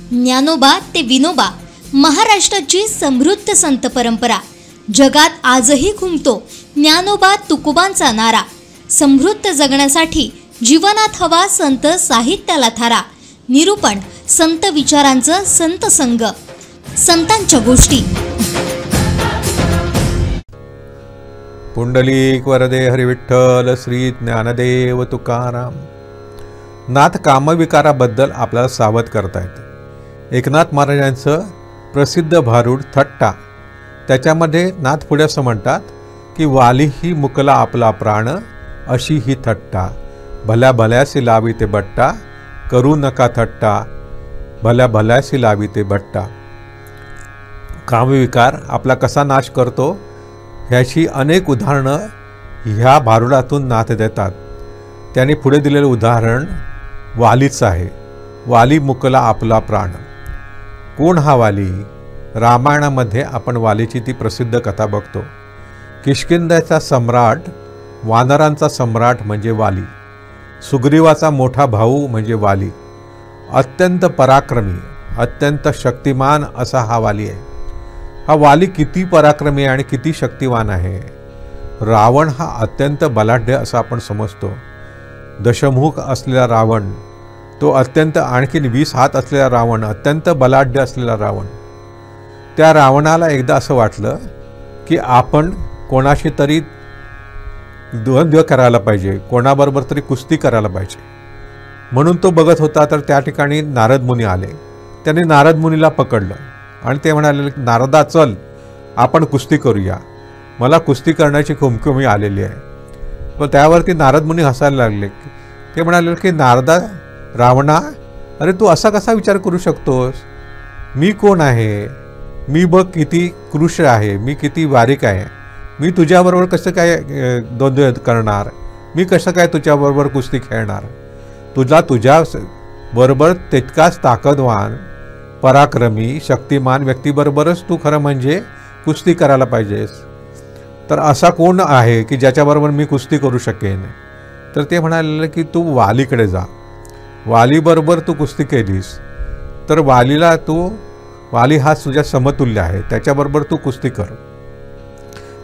ज्ञानोबा ते विनोबा, महाराष्ट्राची समृद्ध संत परंपरा. जगात आजही घुमतो ज्ञानोबा तुकोबांचा नारा. समृद्ध जगण्यासाठी जीवनात हवा संत साहित्याला थारा. निरूपण संत विचारांचं संत संग, संतांच्या गोष्टी. पुंडलिक वरदे हरी विठ्ठल श्री ज्ञानदेव तुकाराम. नाथ कामविकाराबद्दल आपल्याला सावध करतायत. एकनाथ महाराजांचं प्रसिद्ध भारूड थट्टा, त्याच्यामध्ये नाथ पुढे असं म्हणतात की वाली ही मुकला आपला प्राण, अशी ही थट्टा. भल्या भल्यासी लावी ते बट्टा, करू नका थट्टा, भल्या भल्यासी लावी ते बट्टा. कामविकार आपला कसा नाश करतो ह्याची अनेक उदाहरणं ह्या भारुडातून नाथ देतात. त्यांनी पुढे दिलेलं उदाहरण वालीचं आहे. वाली मुकला आपला प्राण. कोण हा वाली? रामायणामध्ये आपण वालीची ती प्रसिद्ध कथा बघतो. किष्किंध्याचा सम्राट, वानरांचा सम्राट म्हणजे वाली. सुग्रीवाचा मोठा भाऊ म्हणजे वाली. अत्यंत पराक्रमी, अत्यंत शक्तिमान असा हा वाली आहे. हा वाली किती पराक्रमी आणि किती शक्तिवान आहे. रावण हा अत्यंत बलाढ्य असं आपण समजतो. दशमुख असलेला रावण, तो अत्यंत आणखीन 20 हात असलेला रावण, अत्यंत बलाढ्य असलेला रावण. त्या रावणाला एकदा असं वाटलं की आपण कोणाशी तरी द्वंद्व करायला पाहिजे, कोणाबरोबर तरी कुस्ती करायला पाहिजे. म्हणून तो बघत होता तर त्या ठिकाणी नारद मुनी आले. त्याने नारद मुनीला पकडलं आणि ते म्हणाले, नारदा चल आपण कुस्ती करूया, मला कुस्ती करण्याची खुमखुमी आलेली आहे. पण त्यावरती नारद मुनी हसायला लागले. ते म्हणाले की नारदा, रावणा, अरे तू असा कसा विचार करू शकतोस? मी कोण आहे? मी बघ किती कृश आहे, मी किती बारीक आहे. मी तुझ्याबरोबर कसं काय द्वंद्व करणार? मी कसं काय तुझ्याबरोबर कुस्ती खेळणार? तुझ्या बरोबर तितकाच ताकदवान, पराक्रमी, शक्तिमान व्यक्तीबरोबरच तू खरं म्हणजे कुस्ती करायला पाहिजेस. तर असा कोण आहे की ज्याच्याबरोबर मी कुस्ती करू शकेन? तर ते म्हणाले की तू वालीकडे जा. वालीबरोबर तू कुस्ती केलीस तर वाली हा तुझ्या समतुल्य आहे, त्याच्याबरोबर तू कुस्ती कर.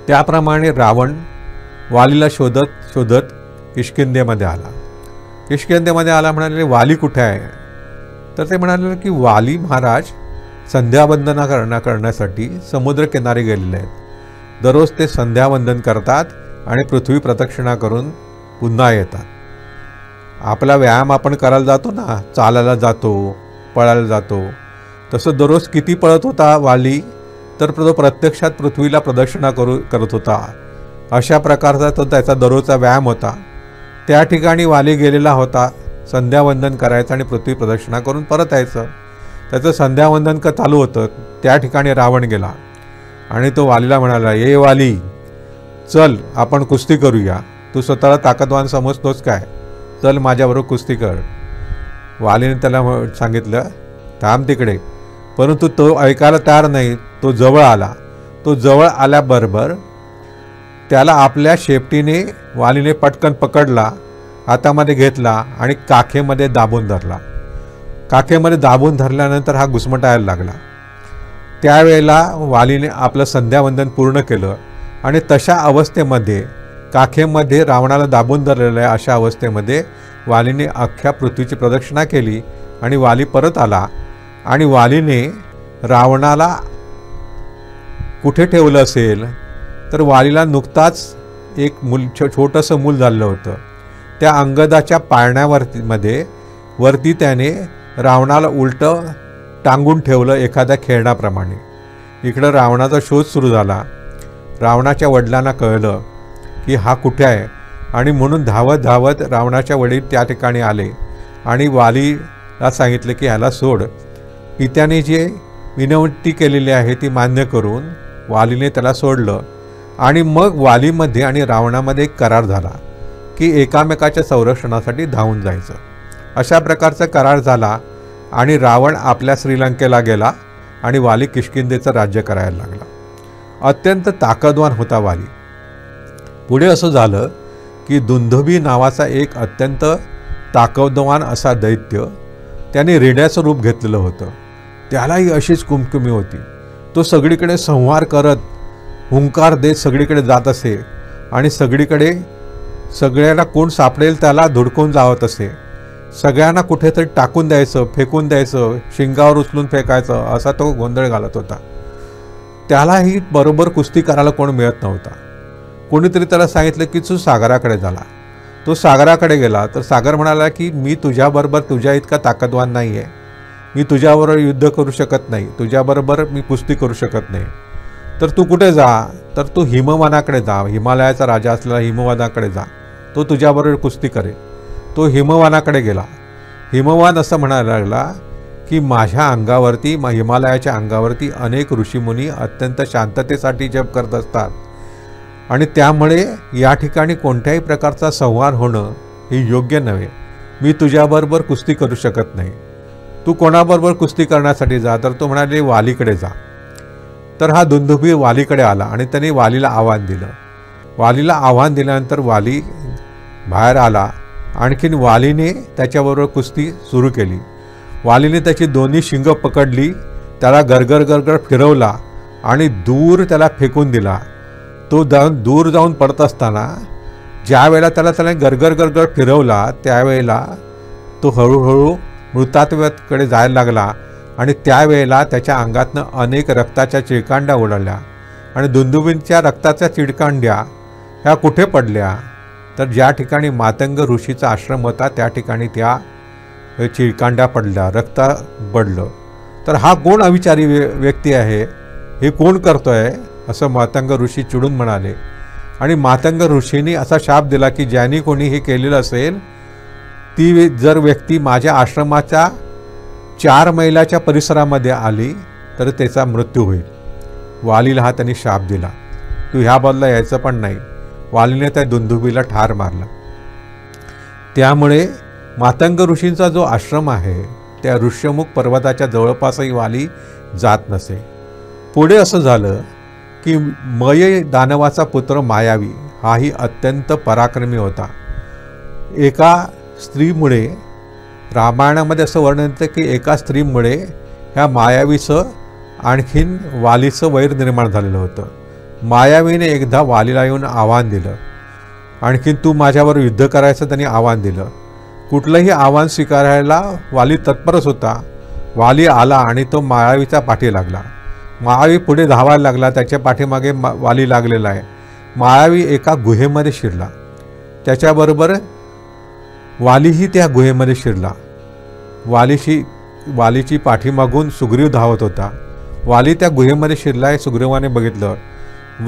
त्याप्रमाणे रावण वालीला शोधत शोधत किष्किंधेमध्ये आला. किष्किंधेमध्ये आला, म्हणाले वाली कुठे आहे? तर ते म्हणाले की वाली महाराज संध्यावंदना करण्यासाठी समुद्रकिनारी गेलेले आहेत. दररोज ते संध्यावंदन करतात आणि पृथ्वी प्रदक्षिणा करून पुन्हा येतात. आपला व्यायाम आपण करायला जातो ना, चालायला जातो, पळायला जातो, तसं दररोज किती पळत होता वाली? तर तो प्रत्यक्षात पृथ्वीला प्रदक्षिणा करत होता. अशा प्रकारचा तो त्याचा दररोजचा व्यायाम होता. त्या ठिकाणी वाली गेलेला होता. संध्यावंदन करायचं आणि पृथ्वी प्रदक्षिणा करून परत यायचं. त्याचं संध्यावंदन चालू होतं. त्या ठिकाणी रावण गेला आणि तो वालीला म्हणाला, ये वाली, चल आपण कुस्ती करूया. तू स्वतःला ताकदवान समजतोस काय? चल माझ्याबरोबर कुस्ती कर. वालीने त्याला सांगितलं, थांब तिकडे. परंतु तो ऐकायला तयार नाही. तो जवळ आला. तो जवळ आल्याबरोबर त्याला आपल्या शेपटीने वालीने पटकन पकडला, हातामध्ये घेतला आणि काखेमध्ये दाबून धरला. काखेमध्ये दाबून धरल्यानंतर हा घुसमटायला लागला. त्यावेळेला वालीने आपलं संध्यावंदन पूर्ण केलं आणि तशा अवस्थेमध्ये, काखेमध्ये रावणाला दाबून धरलेलं आहे अशा अवस्थेमध्ये वालीने अख्ख्या पृथ्वीची प्रदक्षिणा केली आणि वाली परत आला. आणि वालीने रावणाला कुठे ठेवलं असेल? तर वालीला नुकताच एक छोटंसं मूल झालं होतं. त्या अंगदाच्या वरती त्याने रावणाला उलटं टांगून ठेवलं एखाद्या खेळण्याप्रमाणे. इकडं रावणाचा शोध सुरू झाला. रावणाच्या वडिलांना कळलं की हा कुठे आहे आणि म्हणून धावत धावत रावणाच्या वडील त्या ठिकाणी आले आणि वालीला सांगितलं की ह्याला सोड. पित्याने जे विनंती केलेली आहे ती मान्य करून वालीने त्याला सोडलं. आणि मग वालीमध्ये आणि रावणामध्ये एक करार झाला की एकामेकाच्या संरक्षणासाठी धावून जायचं. अशा प्रकारचा करार झाला आणि रावण आपल्या श्रीलंकेला गेला आणि वाली किष्किंधेचं राज्य करायला लागला. अत्यंत ताकदवान होता वाली. पुढे असं झालं की दुंदुभी नावाचा एक अत्यंत ताकदवान असा दैत्य, त्याने रेड्याचं रूप घेतलेलं होतं त्यालाही अशीच कुमकुमी होती. तो सगळीकडे संहार करत हुंकार देत सगळीकडे जात असे आणि सगळीकडे सगळ्यांना कोण सापडेल त्याला धुडकून जावत असे. सगळ्यांना कुठेतरी टाकून द्यायचं, फेकून द्यायचं, शिंगावर उचलून फेकायचं, असा तो गोंधळ घालत होता. त्यालाही बरोबर कुस्ती करायला कोण मिळत नव्हता. कोणीतरी त्याला सांगितलं की तू सागराकडे झाला. तो सागराकडे गेला तर सागर म्हणाला की मी तुझ्याबरोबर तुझ्या इतका ताकदवान नाही आहे, मी तुझ्याबरोबर युद्ध करू शकत नाही, तुझ्याबरोबर मी कुस्ती करू शकत नाही. तर तू कुठे जा, तर तू हिमवानाकडे जा, हिमालयाचा राजा असलेला हिमवानाकडे जा, तो तुझ्याबरोबर कुस्ती करेल. तो हिमवानाकडे गेला. हिमवान असं म्हणायला लागला की माझ्या अंगावरती, हिमालयाच्या अंगावरती अनेक ऋषीमुनी अत्यंत शांततेसाठी जप करत असतात आणि त्यामुळे या ठिकाणी कोणत्याही प्रकारचा संहार होणं हे योग्य नव्हे. मी तुझ्याबरोबर कुस्ती करू शकत नाही. तू कोणाबरोबर कुस्ती करण्यासाठी जा, तर तो म्हणाले वालीकडे जा. तर हा दुंदुभी वालीकडे आला आणि त्याने वालीला आव्हान दिलं. वालीला आव्हान दिल्यानंतर वाली बाहेर आला. आणखीन वालीने त्याच्याबरोबर कुस्ती सुरू केली. वालीने त्याची दोन्ही शिंगं पकडली, त्याला गरगर गरगर फिरवला आणि दूर त्याला फेकून दिला. तो दूर जाऊन पडत असताना ज्या वेळेला त्याला गरगर गरगर फिरवला त्यावेळेला तो हळूहळू मृतात्वाकडे जायला लागला आणि त्यावेळेला त्याच्या अंगातनं अनेक रक्ताच्या चिळकांड्या उडल्या आणि दुंदुभींच्या रक्ताच्या चिळकांड्या ह्या कुठे पडल्या, तर ज्या ठिकाणी मातंग ऋषीचा आश्रम होता त्या ठिकाणी त्या चिळकांड्या पडल्या, रक्त पडलं. तर हा कोण अविचारी व्यक्ती आहे, हे कोण करतोय, असं मातंग ऋषी चिडून म्हणाले. आणि मातंग ऋषींनी असा शाप दिला की ज्यांनी कोणी हे केलेलं असेल ती जर व्यक्ती माझ्या आश्रमाच्या 4 मैलाच्या परिसरामध्ये आली तर त्याचा मृत्यू होईल. वालीला हा त्यांनी शाप दिला. तू ह्या बदला यायचं पण नाही. वालीने त्या दुंदुभीला ठार मारला. त्यामुळे मातंग ऋषींचा जो आश्रम आहे त्या ऋष्यमुख पर्वताच्या जवळपासही वाली जात नसे. पुढे असं झालं की मय दानवाचा पुत्र मायावी हाही अत्यंत पराक्रमी होता. एका स्त्रीमुळे, रामायणामध्ये असं वर्णन येतं की एका स्त्रीमुळे ह्या मायावीचं आणखीन वालीचं वैर निर्माण झालेलं होतं. मायावीने एकदा वालीला येऊन आव्हान दिलं. आणखीन तू माझ्यावर युद्ध करायचं त्यांनी आव्हान दिलं. कुठलंही आव्हान स्वीकारायला वाली तत्परच होता. वाली आला आणि तो मायावीचा पाठी लागला. मायावी पुढे धावायला लागला, त्याच्या पाठीमागे वाली लागलेला आहे. मायावी एका गुहेमध्ये शिरला. त्याच्याबरोबर वालीही त्या गुहेमध्ये शिरला. वालीची पाठीमागून सुग्रीव धावत होता. वाली त्या गुहेमध्ये शिरलाय, सुग्रीवाने बघितलं.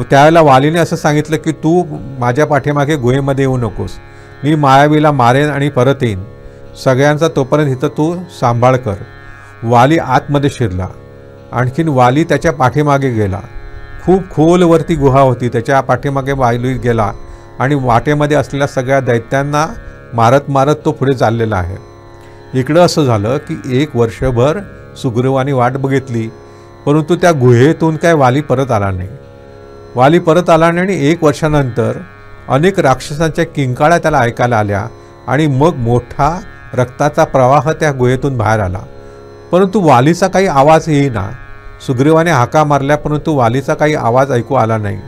त्यावेळेला वालीने असं सांगितलं की तू माझ्या पाठीमागे गुहेमध्ये येऊ नकोस, मी मायावीला मारेन आणि परत येईन. सगळ्यांचा तोपर्यंत इथं तू सांभाळ कर. वाली आतमध्ये शिरला. आणखीन वाली त्याच्या पाठीमागे गेला. खूप खोलवरती गुहा होती, त्याच्या पाठीमागे वाली गेला आणि वाटेमध्ये असलेल्या सगळ्या दैत्यांना मारत मारत तो पुढे चाललेला आहे. इकडं असं झालं की 1 वर्षभर सुग्रीवाने वाट बघितली, परंतु त्या गुहेतून काय वाली परत आला नाही. वाली परत आला नाही आणि 1 वर्षानंतर अनेक राक्षसांच्या किंकाळ्या त्याला ऐकायला आल्या आणि मग मोठा रक्ताचा प्रवाह त्या गुहेतून बाहेर आला. परंतु वालीचा काही आवाज येईना. सुग्रीवाने हाका मारल्या परंतु वालीचा काही आवाज ऐकू आला नाही.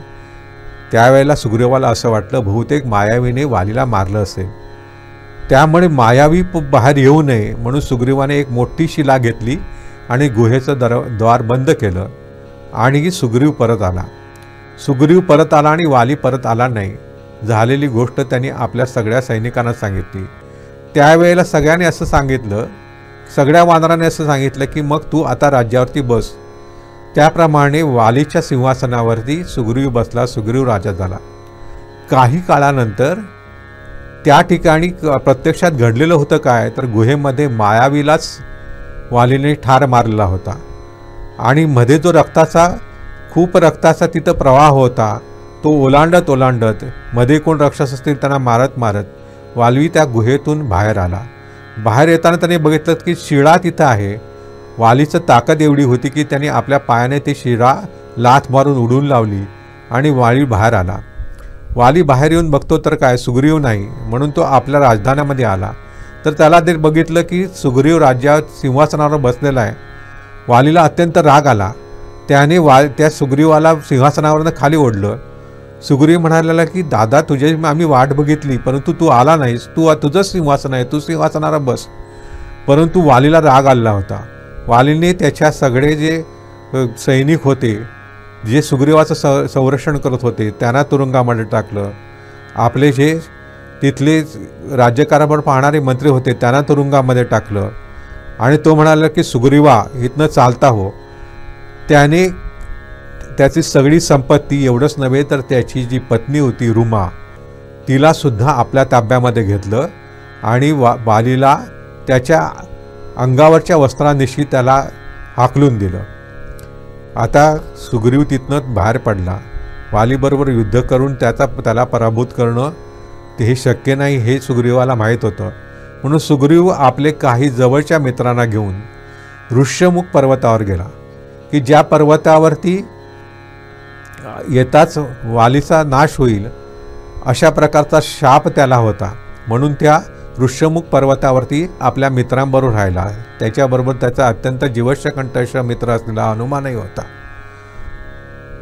त्यावेळेला सुग्रीवाला असं वाटलं बहुतेक मायावीने वालीला मारलं असेल. त्यामुळे मायावी बाहेर येऊ नये म्हणून सुग्रीवाने एक मोठी शिला घेतली आणि गुहेचं द्वार बंद केलं आणि सुग्रीव परत आला. सुग्रीव परत आला आणि वाली परत आला नाही. झालेली गोष्ट त्यांनी आपल्या सगळ्या सैनिकांना सांगितली. त्यावेळेला सगळ्यांनी असं सांगितलं, सगळ्या वानरांनी असं सांगितलं की मग तू आता राज्यावरती बस. त्याप्रमाणे वालीच्या सिंहासनावरती सुग्रीव बसला. सुग्रीव राजा झाला. काही काळानंतर त्या ठिकाणी प्रत्यक्षात घडलेलं होतं काय, तर गुहेमध्ये मायावीलाच वालीने ठार मारलेला होता आणि मध्ये जो खूप रक्ताचा तिथं प्रवाह होता तो ओलांडत मध्ये कोण राक्षस असतील त्यांना मारत मारत वाली त्या गुहेतून बाहेर आला. बाहेर येताना त्याने बघितलं की शिळा तिथं आहे. वालीचं ताकद एवढी होती की त्याने आपल्या पायाने ती शिळा लाथ मारून उडून लावली आणि वाली बाहेर आला. वाली बाहेर येऊन बघतो तर काय, सुग्रीव नाही. म्हणून तो आपल्या राजधान्यामध्ये आला. तर त्याला ते बघितलं की सुग्रीव राज्यात सिंहासनावर बसलेला आहे. वालीला अत्यंत राग आला. त्याने त्या सुग्रीवाला सिंहासनावरनं खाली ओढलं. सुग्रीव म्हणाला की दादा तुझी आम्ही वाट बघितली, परंतु तू आला नाहीस. तुझं सिंहासन आहे, तू सिंहासनावर बस. परंतु वालीला राग आला होता. वालीने त्याच्या सगळे जे सैनिक होते, जे सुग्रीवाचं संरक्षण करत होते, त्यांना तुरुंगामध्ये टाकलं. आपले जे तिथले राज्यकारभार पाहणारे मंत्री होते त्यांना तुरुंगामध्ये टाकलं. आणि तो म्हणाला की सुग्रीवा इथनं चालता हो. त्याने त्याची सगळी संपत्ती, एवढंच नव्हे तर त्याची जी पत्नी होती रुमा, तिलासुद्धा आपल्या ताब्यामध्ये घेतलं आणि वालीला त्याच्या अंगावरच्या वस्त्रांनिशी त्याला हाकलून दिलं. आता सुग्रीव तिथनं बाहेर पडला. वालीबरोबर युद्ध करून त्याला पराभूत करणं हे शक्य नाही हे सुग्रीवाला माहीत होतं. म्हणून सुग्रीव आपले काही जवळच्या मित्रांना घेऊन ऋष्यमुख पर्वतावर गेला, की ज्या पर्वतावरती येताच वालीचा नाश होईल अशा प्रकारचा शाप त्याला होता. म्हणून त्या ऋष्यमुख पर्वतावरती आपल्या मित्रांबरोबर राहिला. त्याच्याबरोबर त्याचा अत्यंत जीवश्य कंठस्थ मित्र असलेला हनुमानही होता.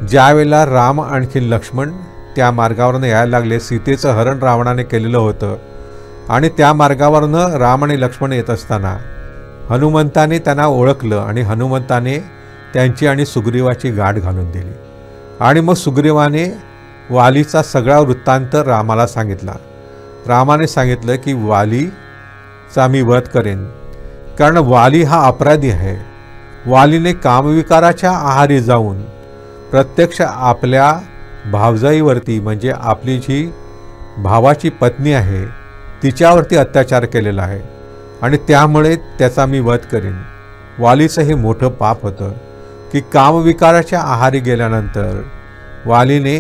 ज्यावेळेला राम आणखी लक्ष्मण त्या मार्गावरनं यायला लागले, सीतेचं हरण रावणाने केलेलं होतं आणि त्या मार्गावरनं राम आणि लक्ष्मण येत असताना हनुमंताने त्यांना ओळखलं आणि हनुमंताने त्यांची आणि सुग्रीवाची गाठ घालून दिली. आणि मग सुग्रीवाने वालीचा सगळा वृत्तांत रामाला सांगितला. रामाने सांगितलं की वालीचा मी वध करेन, कारण वाली हा अपराधी आहे. वालीने कामविकाराच्या आहारी जाऊन प्रत्यक्ष आपल्या भावजाईवरती, म्हणजे आपली जी भावाची पत्नी आहे तिच्यावरती अत्याचार केलेला आहे आणि त्यामुळे त्याचा मी वध करेन. वालीचं हे मोठं पाप होतं की कामविकाराच्या आहारी गेल्यानंतर वालीने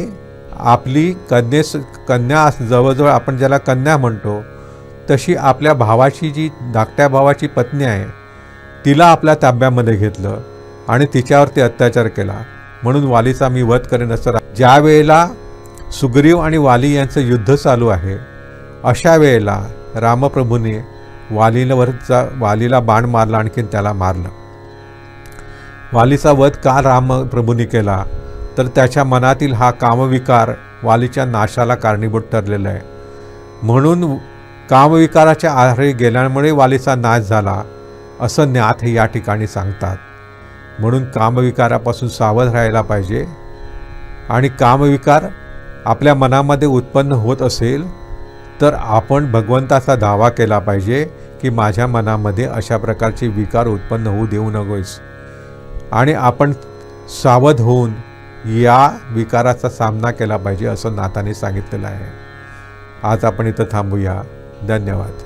आपली कन्या जवळजवळ आपण ज्याला कन्या म्हणतो तशी आपल्या भावाची जी धाकट्या भावाची पत्नी आहे तिला आपल्या ताब्यामध्ये घेतलं आणि तिच्यावरती अत्याचार केला. म्हणून वालीचा मी वध करेन असं. ज्या वेळेला सुग्रीव आणि वाली यांचं युद्ध चालू आहे अशा वेळेला रामप्रभूने वालीला बाण मारला, आणखीन त्याला मारलं. वालीचा वध का रामप्रभूने केला तर त्याच्या मनातील हा कामविकार वालीच्या नाशाला कारणीभूत ठरलेला आहे. म्हणून कामविकाराच्या आहारी गेल्यामुळे वालीचा नाश झाला असं ज्ञात हे या ठिकाणी सांगतात. म्हणून कामविकारापासून सावध राहायला पाहिजे. आणि कामविकार आपल्या मनामध्ये उत्पन्न होत असेल तर आपण भगवंताचा दावा केला पाहिजे की माझ्या मनामध्ये अशा प्रकारचे विकार उत्पन्न होऊ देऊ नकोस. आणि आपण सावध होऊन या विकाराचा सामना केला पाहिजे असं नाथाने सांगितलेलं आहे. आज आपण इथं थांबूया. धन्यवाद.